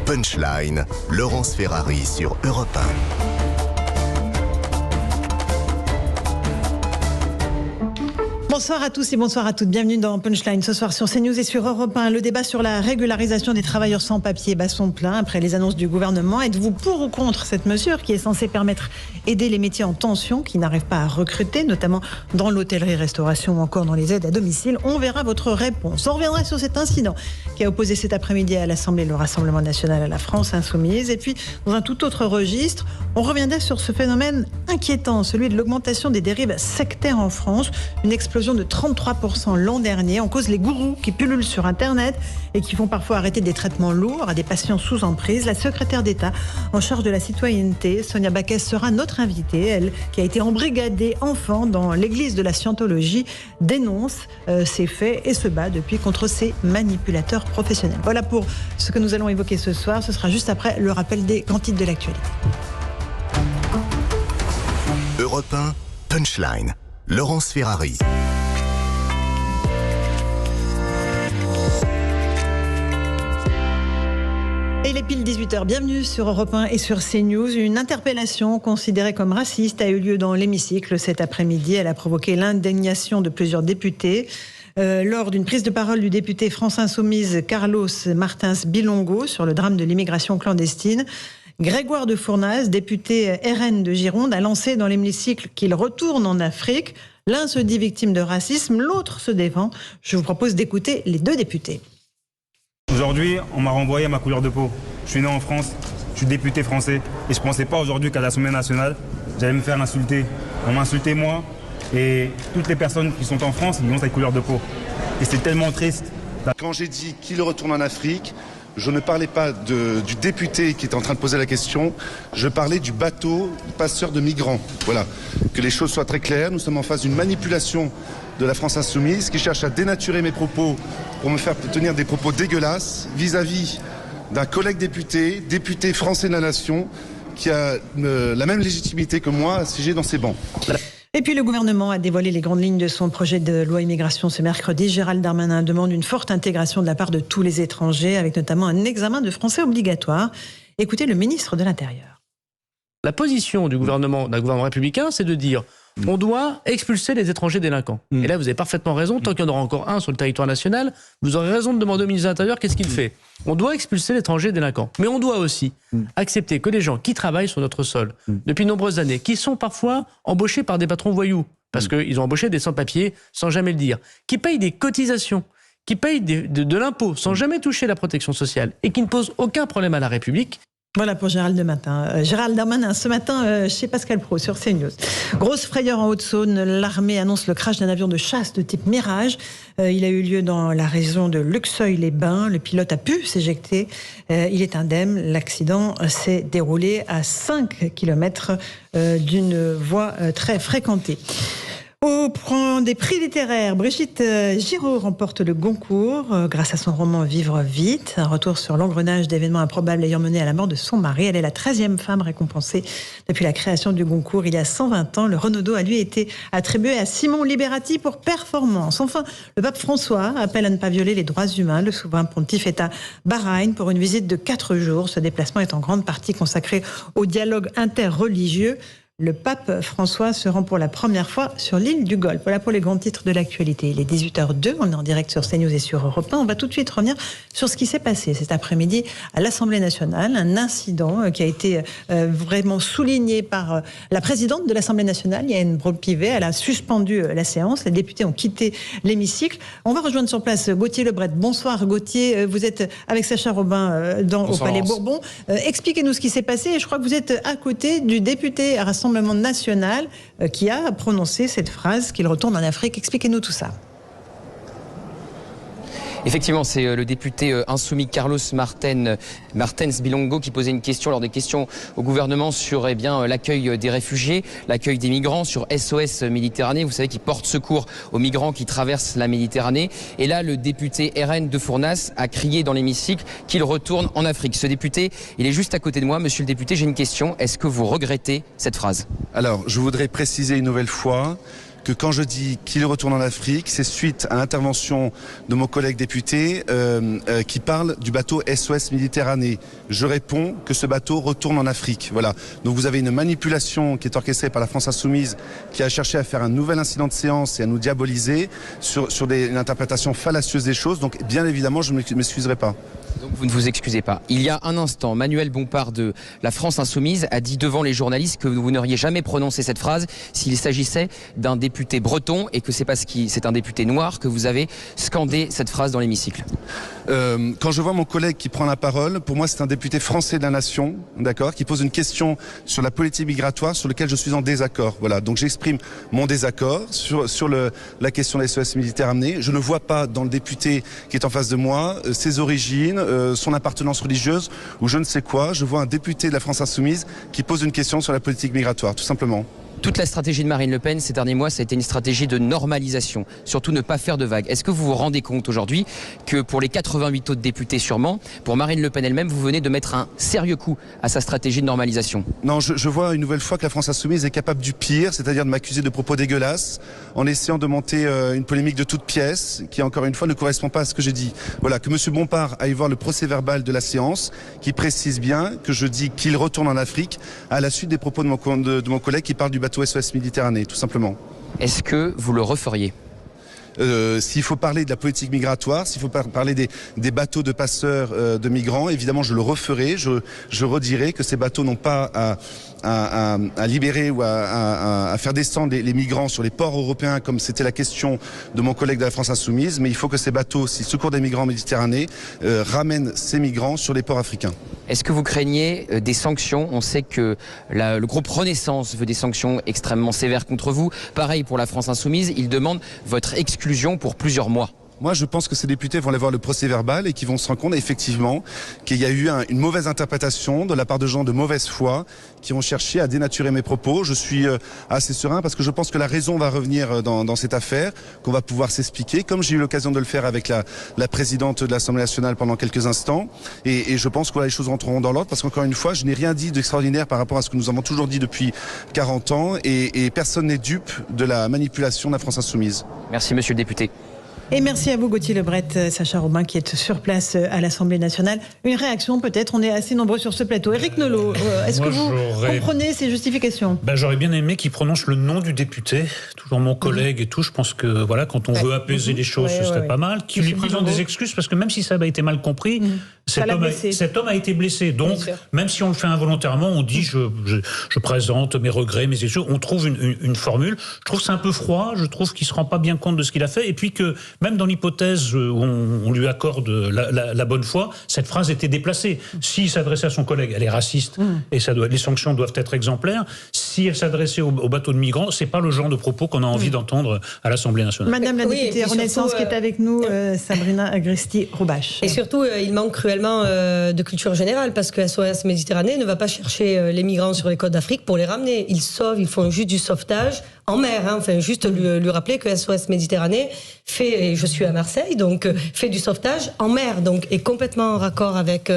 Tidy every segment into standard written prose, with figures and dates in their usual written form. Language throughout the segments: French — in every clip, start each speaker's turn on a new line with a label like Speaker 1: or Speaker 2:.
Speaker 1: Punchline, Laurence Ferrari sur Europe 1.
Speaker 2: Bonsoir à tous et bonsoir à toutes. Bienvenue dans Punchline ce soir sur CNews et sur Europe 1. Le débat sur la régularisation des travailleurs sans papier bat son plein après les annonces du gouvernement. Êtes-vous pour ou contre cette mesure qui est censée permettre d'aider les métiers en tension qui n'arrivent pas à recruter, notamment dans l'hôtellerie-restauration ou encore dans les aides à domicile? On verra votre réponse. On reviendra sur cet incident qui a opposé cet après-midi à l'Assemblée le Rassemblement national à la France insoumise. Et puis, dans un tout autre registre, on reviendra sur ce phénomène inquiétant, celui de l'augmentation des dérives sectaires en France. Une explosion de 33% l'an dernier. En cause les gourous qui pullulent sur Internet et qui font parfois arrêter des traitements lourds à des patients sous emprise. La secrétaire d'État en charge de la citoyenneté, Sonia Backès, sera notre invitée. Elle, qui a été embrigadée enfant dans l'église de la Scientologie, dénonce ces faits et se bat depuis contre ces manipulateurs professionnels. Voilà pour ce que nous allons évoquer ce soir. Ce sera juste après le rappel des grands titres de l'actualité.
Speaker 1: Europe 1, Punchline, Laurence Ferrari.
Speaker 2: Et il est pile 18h. Bienvenue sur Europe 1 et sur CNews. Une interpellation considérée comme raciste a eu lieu dans l'hémicycle cet après-midi. Elle a provoqué l'indignation de plusieurs députés. Lors d'une prise de parole du député France Insoumise Carlos Martins Bilongo sur le drame de l'immigration clandestine, Grégoire de Fournas, député RN de Gironde, a lancé dans l'hémicycle qu'il retourne en Afrique. L'un se dit victime de racisme, l'autre se défend. Je vous propose d'écouter les deux députés.
Speaker 3: Aujourd'hui, on m'a renvoyé à ma couleur de peau. Je suis né en France, je suis député français et je ne pensais pas aujourd'hui qu'à l'Assemblée nationale, j'allais me faire insulter. On m'a insulté moi et toutes les personnes qui sont en France, ils ont cette couleur de peau. Et c'est tellement triste.
Speaker 4: Quand j'ai dit qu'il retourne en Afrique, je ne parlais pas du député qui était en train de poser la question, je parlais du bateau passeur de migrants. Voilà, que les choses soient très claires, nous sommes en face d'une manipulation de la France insoumise qui cherche à dénaturer mes propos pour me faire tenir des propos dégueulasses vis-à-vis d'un collègue député français de la nation qui a la même légitimité que moi à siéger dans ces bancs.
Speaker 2: Et puis le gouvernement a dévoilé les grandes lignes de son projet de loi immigration ce mercredi. Gérald Darmanin demande une forte intégration de la part de tous les étrangers, avec notamment un examen de français obligatoire. Écoutez le ministre de l'Intérieur.
Speaker 5: La position du gouvernement, d'un gouvernement républicain, c'est de dire on doit expulser les étrangers délinquants. Et là, vous avez parfaitement raison. Tant qu'il y en aura encore un sur le territoire national, vous aurez raison de demander au ministre de l'Intérieur qu'est-ce qu'il fait. On doit expulser l'étranger délinquant. Mais on doit aussi accepter que les gens qui travaillent sur notre sol depuis de nombreuses années, qui sont parfois embauchés par des patrons voyous, parce qu'ils ont embauché des sans-papiers sans jamais le dire, qui payent des cotisations, qui payent de l'impôt sans jamais toucher la protection sociale et qui ne posent aucun problème à la République.
Speaker 2: Voilà pour Gérald Darmanin ce matin chez Pascal Praud sur CNews. Grosse frayeur en Haute-Saône, l'armée annonce le crash d'un avion de chasse de type Mirage. Il a eu lieu dans la région de Luxeuil-les-Bains. Le pilote a pu s'éjecter. Il est indemne. L'accident s'est déroulé à 5 km d'une voie très fréquentée. Au rang des prix littéraires, Brigitte Giraud remporte le Goncourt grâce à son roman Vivre vite, un retour sur l'engrenage d'événements improbables ayant mené à la mort de son mari. Elle est la 13e femme récompensée depuis la création du Goncourt il y a 120 ans. Le Renaudot a lui été attribué à Simon Liberati pour performance. Enfin, le pape François appelle à ne pas violer les droits humains. Le souverain pontife est à Bahreïn pour une visite de 4 jours. Ce déplacement est en grande partie consacré au dialogue interreligieux. Le pape François se rend pour la première fois sur l'île du Golfe. Voilà pour les grands titres de l'actualité. Il est 18h02, on est en direct sur CNews et sur Europe 1. On va tout de suite revenir sur ce qui s'est passé cet après-midi à l'Assemblée nationale. Un incident qui a été vraiment souligné par la présidente de l'Assemblée nationale, Yael Braun-Pivet. Elle a suspendu la séance. Les députés ont quitté l'hémicycle. On va rejoindre sur place Gauthier Lebret. Bonsoir Gauthier, vous êtes avec Sacha Robin au Palais Bourbon. Expliquez-nous ce qui s'est passé. Et je crois que vous êtes à côté du député Rassemblement national qui a prononcé cette phrase qu'il retourne en Afrique. Expliquez-nous tout ça.
Speaker 6: Effectivement, c'est le député insoumis Carlos Martins Bilongo qui posait une question lors des questions au gouvernement sur l'accueil des réfugiés, l'accueil des migrants, sur SOS Méditerranée. Vous savez, qui porte secours aux migrants qui traversent la Méditerranée. Et là, le député RN de Fournas a crié dans l'hémicycle qu'il retourne en Afrique. Ce député, il est juste à côté de moi. Monsieur le député, j'ai une question. Est-ce que vous regrettez cette phrase ?
Speaker 4: Alors, je voudrais préciser une nouvelle fois que quand je dis qu'il retourne en Afrique, c'est suite à l'intervention de mon collègue député qui parle du bateau SOS Méditerranée. Je réponds que ce bateau retourne en Afrique. Voilà. Donc vous avez une manipulation qui est orchestrée par la France Insoumise qui a cherché à faire un nouvel incident de séance et à nous diaboliser sur une interprétation fallacieuse des choses. Donc bien évidemment, je ne m'excuserai pas.
Speaker 6: Donc vous ne vous excusez pas. Il y a un instant, Manuel Bompard de la France Insoumise a dit devant les journalistes que vous n'auriez jamais prononcé cette phrase s'il s'agissait d'un député breton et que c'est parce que c'est un député noir que vous avez scandé cette phrase dans l'hémicycle.
Speaker 4: Quand je vois mon collègue qui prend la parole, pour moi c'est un député français de la nation, d'accord, qui pose une question sur la politique migratoire sur laquelle je suis en désaccord. Voilà, donc j'exprime mon désaccord sur la question de la SOS Méditerranée. Je ne vois pas dans le député qui est en face de moi ses origines, son appartenance religieuse ou je ne sais quoi. Je vois un député de la France Insoumise qui pose une question sur la politique migratoire, tout simplement.
Speaker 6: Toute la stratégie de Marine Le Pen ces derniers mois, ça a été une stratégie de normalisation, surtout ne pas faire de vagues. Est-ce que vous vous rendez compte aujourd'hui que pour les 88 autres députés sûrement, pour Marine Le Pen elle-même, vous venez de mettre un sérieux coup à sa stratégie de normalisation?
Speaker 4: Non, je vois une nouvelle fois que la France Insoumise est capable du pire, c'est-à-dire de m'accuser de propos dégueulasses, en essayant de monter une polémique de toutes pièces, qui encore une fois ne correspond pas à ce que j'ai dit. Voilà, que M. Bompard aille voir le procès-verbal de la séance, qui précise bien que je dis qu'il retourne en Afrique, à la suite des propos de mon collègue qui parle du bateau SOS Méditerranée, tout simplement.
Speaker 6: Est-ce que vous le referiez ?
Speaker 4: S'il faut parler de la politique migratoire, s'il faut parler des bateaux de passeurs de migrants, évidemment je le referai, je redirai que ces bateaux n'ont pas à libérer ou à faire descendre les migrants sur les ports européens comme c'était la question de mon collègue de la France Insoumise, mais il faut que ces bateaux, s'ils secourent des migrants en Méditerranée, ramènent ces migrants sur les ports africains.
Speaker 6: Est-ce que vous craignez des sanctions? On sait que le groupe Renaissance veut des sanctions extrêmement sévères contre vous. Pareil pour la France Insoumise, il demande votre exclusion pour plusieurs mois.
Speaker 4: Moi, je pense que ces députés vont aller voir le procès verbal et qu'ils vont se rendre compte effectivement qu'il y a eu une mauvaise interprétation de la part de gens de mauvaise foi qui ont cherché à dénaturer mes propos. Je suis assez serein parce que je pense que la raison va revenir dans cette affaire, qu'on va pouvoir s'expliquer, comme j'ai eu l'occasion de le faire avec la présidente de l'Assemblée nationale pendant quelques instants. Et je pense que les choses rentreront dans l'ordre parce qu'encore une fois, je n'ai rien dit d'extraordinaire par rapport à ce que nous avons toujours dit depuis 40 ans et personne n'est dupe de la manipulation de la France Insoumise.
Speaker 6: Merci, monsieur le député.
Speaker 2: Et merci à vous, Gauthier Lebret, Sacha Robin, qui est sur place à l'Assemblée nationale. Une réaction, peut-être, on est assez nombreux sur ce plateau. Éric Nolot, est-ce que vous comprenez ces justifications?
Speaker 7: J'aurais bien aimé qu'il prononce le nom du député, toujours mon collègue et tout. Je pense que voilà, quand on veut apaiser les choses, ce serait pas mal. Qu'il lui présente des excuses, parce que même si ça a été mal compris, cet homme a été blessé. Donc, même si on le fait involontairement, on dit je présente mes regrets, mes excuses. On trouve une formule. Je trouve que c'est un peu froid. Je trouve qu'il se rend pas bien compte de ce qu'il a fait. Et puis que même dans l'hypothèse où on lui accorde la bonne foi, cette phrase était déplacée. S'il s'adressait à son collègue, elle est raciste et les sanctions doivent être exemplaires. Si elle s'adressait au bateau de migrants, c'est pas le genre de propos qu'on a envie d'entendre à l'Assemblée nationale.
Speaker 2: Madame la députée Renaissance qui est avec nous, Sabrina Agresti-Roubache.
Speaker 8: Et surtout, il manque cruellement de culture générale parce que SOS Méditerranée ne va pas chercher les migrants sur les côtes d'Afrique pour les ramener. Ils sauvent, ils font juste du sauvetage en mer. Enfin, juste lui rappeler que SOS Méditerranée fait, et je suis à Marseille, donc fait du sauvetage en mer, donc est complètement en raccord avec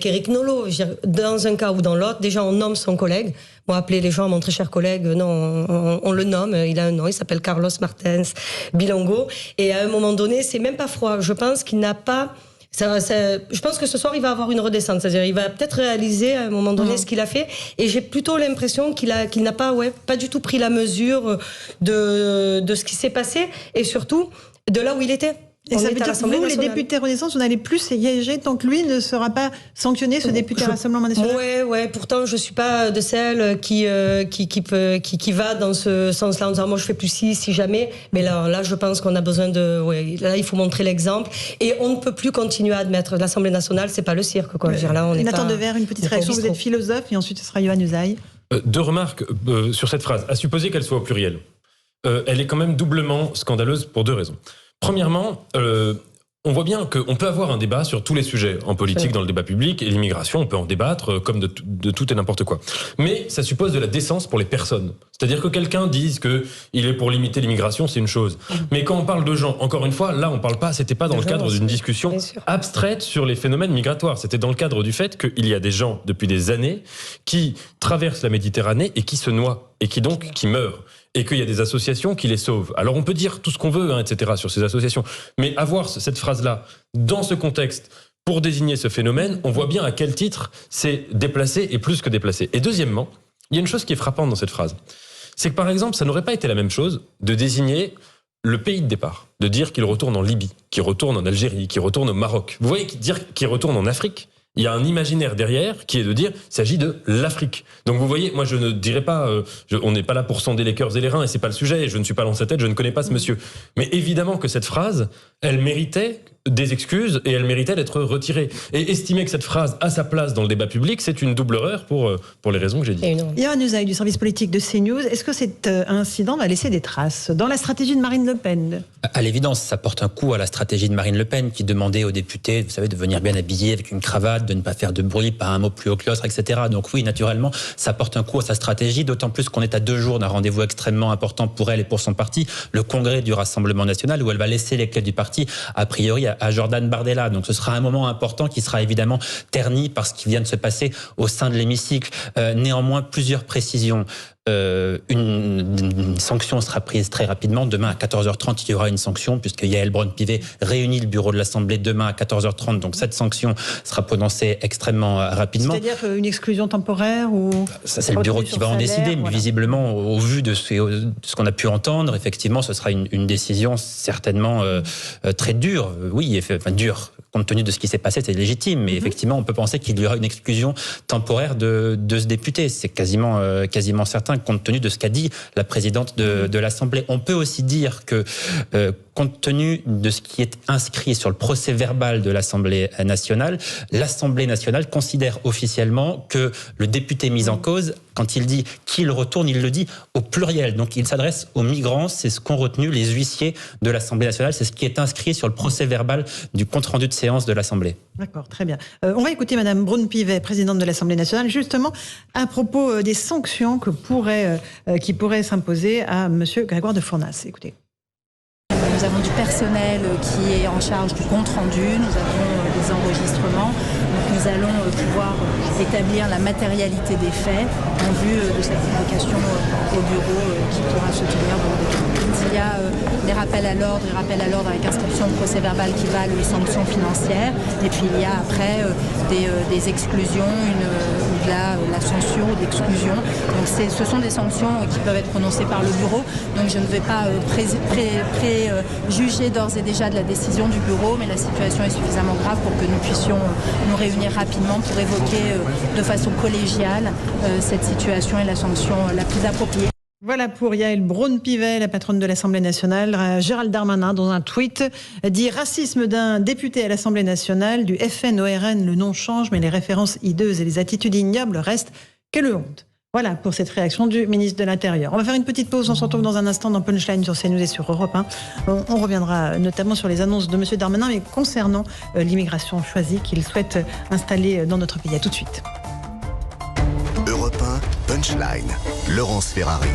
Speaker 8: Éric Nolot. Dans un cas ou dans l'autre, déjà on nomme son collègue. Moi, appeler les gens, mon très cher collègue, non, on le nomme, il a un nom, il s'appelle Carlos Martens Bilongo. Et à un moment donné, c'est même pas froid. Je pense qu'il n'a pas... je pense que ce soir, il va avoir une redescente. C'est-à-dire, il va peut-être réaliser à un moment donné ce qu'il a fait. Et j'ai plutôt l'impression qu'il n'a pas du tout pris la mesure de ce qui s'est passé et surtout de là où il était.
Speaker 2: Et ça veut dire que vous, les députés Renaissance, vous n'allez plus siéger tant que lui ne sera pas sanctionné, ce député Rassemblement National.
Speaker 8: Ouais. Pourtant, je suis pas de celle qui va dans ce sens-là en disant moi je fais plus si jamais. Mais là, je pense qu'on a besoin de. Ouais, là, il faut montrer l'exemple. Et on ne peut plus continuer à admettre l'Assemblée nationale, c'est pas le cirque, quoi. Là, on est
Speaker 2: Nathan Devers, une petite réaction. Vous êtes philosophe et ensuite ce sera Yohann Usaï.
Speaker 9: Deux remarques sur cette phrase. À supposer qu'elle soit au pluriel, elle est quand même doublement scandaleuse pour deux raisons. Premièrement, on voit bien qu'on peut avoir un débat sur tous les sujets en politique, dans le débat public, et l'immigration, on peut en débattre comme de tout et n'importe quoi. Mais ça suppose de la décence pour les personnes. C'est-à-dire que quelqu'un dise qu'il est pour limiter l'immigration, c'est une chose. Mais quand on parle de gens, encore une fois, là on parle pas, c'était pas dans le cadre d'une discussion abstraite sur les phénomènes migratoires. C'était dans le cadre du fait qu'il y a des gens, depuis des années, qui traversent la Méditerranée et qui se noient, et qui meurent. et qu'il y a des associations qui les sauvent. Alors on peut dire tout ce qu'on veut, etc. sur ces associations, mais avoir cette phrase-là dans ce contexte pour désigner ce phénomène, on voit bien à quel titre c'est déplacé et plus que déplacé. Et deuxièmement, il y a une chose qui est frappante dans cette phrase. C'est que par exemple, ça n'aurait pas été la même chose de désigner le pays de départ, de dire qu'il retourne en Libye, qu'il retourne en Algérie, qu'il retourne au Maroc. Vous voyez, dire qu'il retourne en Afrique, il y a un imaginaire derrière qui est de dire qu'il s'agit de l'Afrique. Donc vous voyez, moi je ne dirais pas, on n'est pas là pour sonder les cœurs et les reins et c'est pas le sujet, et je ne suis pas dans sa tête, je ne connais pas ce monsieur. Mais évidemment que cette phrase, elle méritait des excuses et elle méritait d'être retirée. Et estimer que cette phrase a sa place dans le débat public, c'est une double erreur pour les raisons que j'ai dites.
Speaker 2: Yohann Usaï du service politique de CNews, est-ce que cet incident va laisser des traces dans la stratégie de Marine Le Pen ?
Speaker 10: À l'évidence, ça porte un coup à la stratégie de Marine Le Pen qui demandait aux députés, vous savez, de venir bien habillés avec une cravate, de ne pas faire de bruit, pas un mot plus haut que l'autre, etc. Donc oui, naturellement, ça porte un coup à sa stratégie, d'autant plus qu'on est à 2 jours d'un rendez-vous extrêmement important pour elle et pour son parti, le congrès du Rassemblement national, où elle va laisser les clés du parti, a priori, à Jordan Bardella. Donc ce sera un moment important qui sera évidemment terni par ce qui vient de se passer au sein de l'hémicycle. Néanmoins, plusieurs précisions. Une sanction sera prise très rapidement. Demain à 14h30, il y aura une sanction puisque Yaël Braun-Pivet réunit le bureau de l'Assemblée demain à 14h30. Donc cette sanction sera prononcée extrêmement rapidement.
Speaker 2: C'est-à-dire une exclusion temporaire ou...
Speaker 10: Ça, c'est le bureau qui va en décider. Voilà. Mais visiblement, au vu de ce qu'on a pu entendre, effectivement, ce sera une décision certainement très dure. Oui, enfin dure. Compte tenu de ce qui s'est passé, c'est légitime. Mais effectivement, on peut penser qu'il y aura une exclusion temporaire de ce député. C'est quasiment certain, compte tenu de ce qu'a dit la présidente de l'Assemblée. On peut aussi dire que, compte tenu de ce qui est inscrit sur le procès verbal de l'Assemblée nationale considère officiellement que le député mis en cause, quand il dit qu'il retourne, il le dit au pluriel. Donc il s'adresse aux migrants, c'est ce qu'ont retenu les huissiers de l'Assemblée nationale, c'est ce qui est inscrit sur le procès verbal du compte-rendu de séance de l'Assemblée.
Speaker 2: D'accord, très bien. On va écouter Madame Braun-Pivet, présidente de l'Assemblée nationale, justement à propos des sanctions qui pourraient s'imposer à Monsieur Grégoire de Fournas. Écoutez.
Speaker 11: Nous avons du personnel qui est en charge du compte-rendu, nous avons des enregistrements, donc nous allons pouvoir établir la matérialité des faits en vue de cette convocation au bureau qui pourra se tenir dans des temps. Il y a des rappels à l'ordre avec inscription de procès verbal qui valent les sanctions financières, et puis il y a après des exclusions, ou de la censure ou d'exclusion. Donc ce sont des sanctions qui peuvent être prononcées par le bureau, donc je ne vais pas juger d'ores et déjà de la décision du bureau, mais la situation est suffisamment grave pour que nous puissions nous réunir rapidement pour évoquer de façon collégiale cette situation et la sanction la plus appropriée.
Speaker 2: Voilà pour Yaël Braun-Pivet, la patronne de l'Assemblée nationale. Gérald Darmanin, dans un tweet, dit « Racisme d'un député à l'Assemblée nationale, du FN au RN, le nom change, mais les références hideuses et les attitudes ignobles restent. Quelle honte !» Voilà pour cette réaction du ministre de l'Intérieur. On va faire une petite pause, on se retrouve dans un instant dans Punchline sur CNews et sur Europe 1. On reviendra notamment sur les annonces de M. Darmanin, mais concernant l'immigration choisie qu'il souhaite installer dans notre pays. À tout de suite.
Speaker 1: Europe 1, Punchline, Laurence Ferrari.